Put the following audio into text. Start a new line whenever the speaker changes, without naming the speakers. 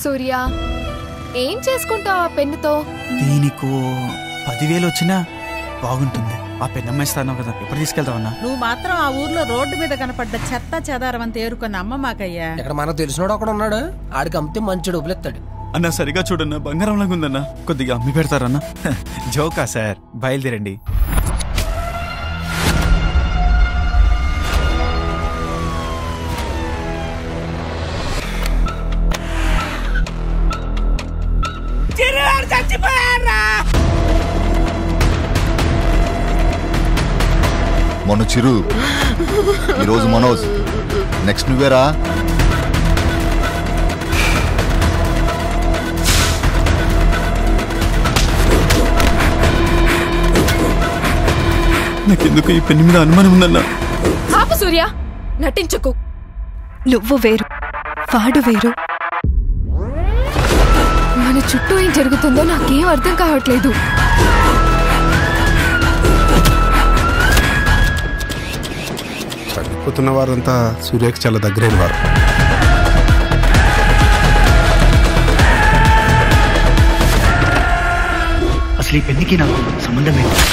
సూర్య, ఏం చేసుకుంటావు ఆ పెన్నుతో?
దీనికో 10,000 వచ్చినా బాగుంటుంది. ఆ పెన్ను అమ్మేస్తాను కదా, ఎప్పుడు తీసుకెళ్తావన్నా?
నువ్వు మాత్రం ఆ ఊర్లో రోడ్డు మీద కనపడ్డ చెత్త చెదారం అంత ఏరుకొని అమ్మ మాకయ్యా.
ఇక్కడ మనకు తెలిసినోడు ఒకడు ఉన్నాడు, ఆడికి అమ్మితే మంచి డబ్బులు ఎత్తాడు.
అన్న సరిగా చూడన్నా, బంగారం లాగా ఉందన్నా. కొద్దిగా అమ్మి పెడతారన్నా? జోకా సార్, బయలుదేరండి.
మొన్న చిరు, ఈరోజు మనోజ్, నెక్స్ట్ నువ్వేరా?
నాకెందుకు ఈ పెన్ను మీద అనుమానం ఉందన్నా.
ఆపు సూర్య, నటించకు.
నువ్వు వేరు, వాడు వేరు.
మన చుట్టూ ఏం జరుగుతుందో నాకేం అర్థం కావట్లేదు.
చనిపోతున్న వారంతా సూర్యకి చాలా దగ్గరైన వారు.
అసలు ఈ పెన్నుకి నాకు సంబంధం ఏంటి?